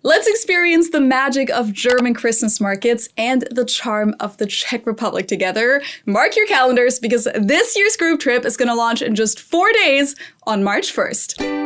Let's experience the magic of German Christmas markets and the charm of the Czech Republic together. Mark your calendars because this year's group trip is going to launch in just 4 days on March 1st.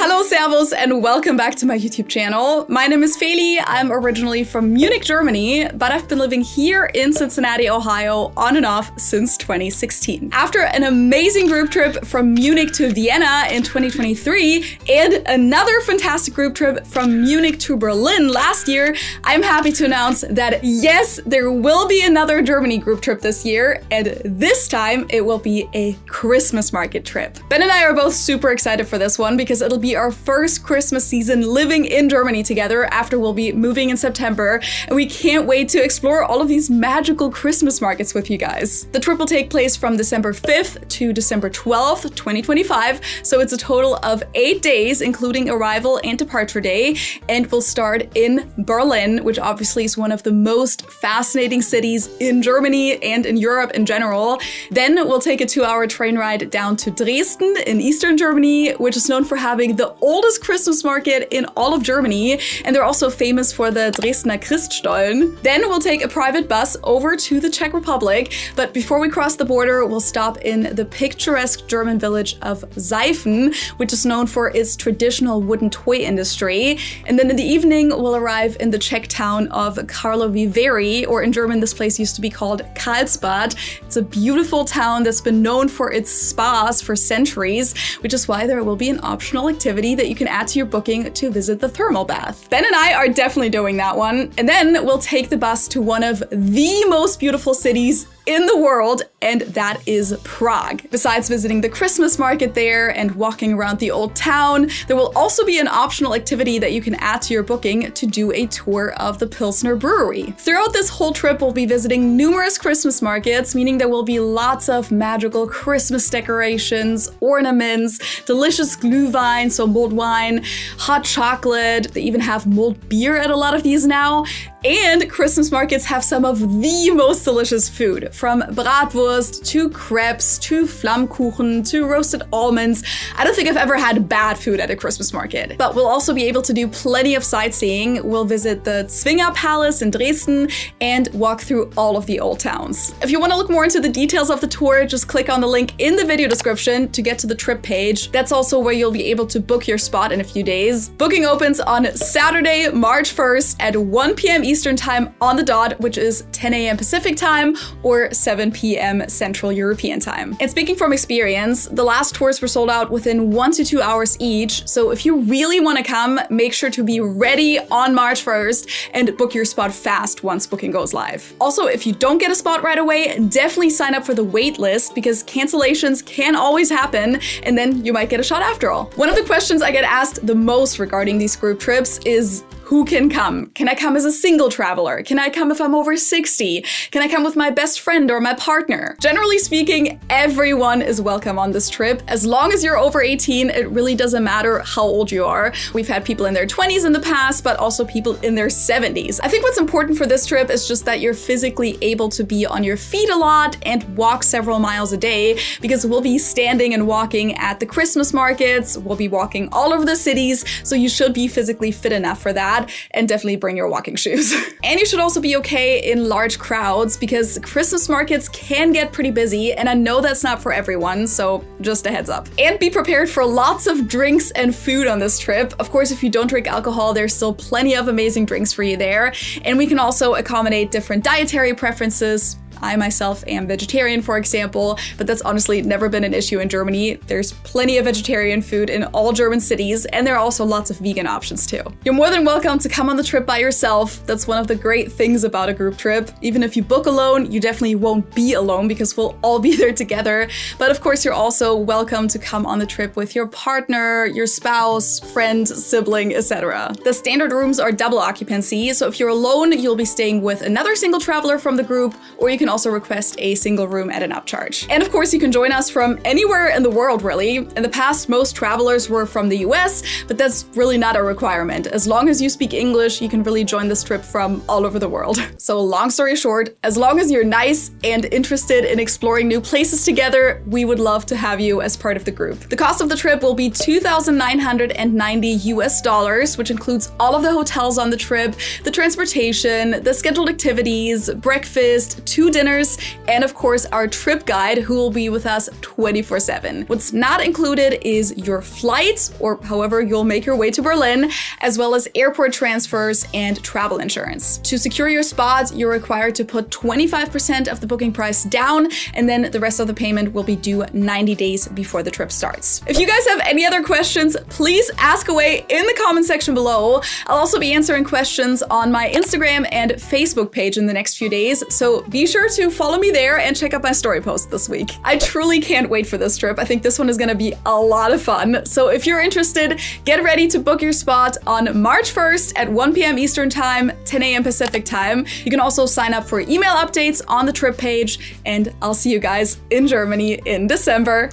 Hello, servus, and welcome back to my YouTube channel. My name is Feli. I'm originally from Munich, Germany, but I've been living here in Cincinnati, Ohio, on and off since 2016. After an amazing group trip from Munich to Vienna in 2023 and another fantastic group trip from Munich to Berlin last year, I'm happy to announce that yes, there will be another Germany group trip this year, and this time it will be a Christmas market trip. Ben and I are both super excited for this one because it'll be our first Christmas season living in Germany together after we'll be moving in September, and we can't wait to explore all of these magical Christmas markets with you guys. The trip will take place from December 5th to December 12th, 2025, so it's a total of 8 days, including arrival and departure day, and we'll start in Berlin, which obviously is one of the most fascinating cities in Germany and in Europe in general. Then we'll take a 2-hour train ride down to Dresden in Eastern Germany, which is known for having the oldest Christmas market in all of Germany, and they're also famous for the Dresdner Stollen. Then we'll take a private bus over to the Czech Republic, but before we cross the border, we'll stop in the picturesque German village of Seiffen, which is known for its traditional wooden toy industry. And then in the evening, we'll arrive in the Czech town of Karlovy Vary, or in German, this place used to be called Karlsbad. It's a beautiful town that's been known for its spas for centuries, which is why there will be an optional activity that you can add to your booking to visit the thermal bath. Ben and I are definitely doing that one. And then we'll take the bus to one of the most beautiful cities in the world, and that is Prague. Besides visiting the Christmas market there and walking around the old town, there will also be an optional activity that you can add to your booking to do a tour of the Pilsner brewery. Throughout this whole trip, we'll be visiting numerous Christmas markets, meaning there will be lots of magical Christmas decorations, ornaments, delicious Glühwein, so mulled wine, hot chocolate. They even have mulled beer at a lot of these now. And Christmas markets have some of the most delicious food, from Bratwurst to crepes to Flammkuchen to roasted almonds. I don't think I've ever had bad food at a Christmas market. But we'll also be able to do plenty of sightseeing. We'll visit the Zwinger Palace in Dresden and walk through all of the old towns. If you want to look more into the details of the tour, just click on the link in the video description to get to the trip page. That's also where you'll be able to book your spot in a few days. Booking opens on Saturday, March 1st at 1 p.m. Eastern time on the dot, which is 10 a.m. Pacific time or 7 p.m. Central European time. And speaking from experience, the last tours were sold out within 1 to 2 hours each. So if you really want to come, make sure to be ready on March 1st and book your spot fast once booking goes live. Also, if you don't get a spot right away, definitely sign up for the wait list because cancellations can always happen and then you might get a shot after all. One of the questions I get asked the most regarding these group trips is, who can come? Can I come as a single traveler? Can I come if I'm over 60? Can I come with my best friend or my partner? Generally speaking, everyone is welcome on this trip. As long as you're over 18, it really doesn't matter how old you are. We've had people in their 20s in the past, but also people in their 70s. I think what's important for this trip is just that you're physically able to be on your feet a lot and walk several miles a day, because we'll be standing and walking at the Christmas markets, we'll be walking all over the cities, so you should be physically fit enough for that. And definitely bring your walking shoes. And you should also be okay in large crowds because Christmas markets can get pretty busy, and I know that's not for everyone, so just a heads up. And be prepared for lots of drinks and food on this trip. Of course, if you don't drink alcohol, there's still plenty of amazing drinks for you there. And we can also accommodate different dietary preferences. I myself am vegetarian, for example, but that's honestly never been an issue in Germany. There's plenty of vegetarian food in all German cities, and there are also lots of vegan options too. You're more than welcome to come on the trip by yourself. That's one of the great things about a group trip. Even if you book alone, you definitely won't be alone because we'll all be there together. But of course, you're also welcome to come on the trip with your partner, your spouse, friend, sibling, etc. The standard rooms are double occupancy, so if you're alone, you'll be staying with another single traveler from the group, or you can can also request a single room at an upcharge. And of course, you can join us from anywhere in the world, really. In the past, most travelers were from the US, but that's really not a requirement. As long as you speak English, you can really join this trip from all over the world. So long story short, as long as you're nice and interested in exploring new places together, we would love to have you as part of the group. The cost of the trip will be $2,990 which includes all of the hotels on the trip, the transportation, the scheduled activities, breakfast, 2 dinners, and of course our trip guide who will be with us 24/7. What's not included is your flight, or however you'll make your way to Berlin, as well as airport transfers and travel insurance. To secure your spot, you're required to put 25% of the booking price down, and then the rest of the payment will be due 90 days before the trip starts. If you guys have any other questions, please ask away in the comment section below. I'll also be answering questions on my Instagram and Facebook page in the next few days, so be sure to follow me there and check out my story post this week. I truly can't wait for this trip. I think this one is gonna be a lot of fun. So if you're interested, get ready to book your spot on March 1st at 1 p.m. Eastern Time, 10 a.m. Pacific Time. You can also sign up for email updates on the trip page, and I'll see you guys in Germany in December.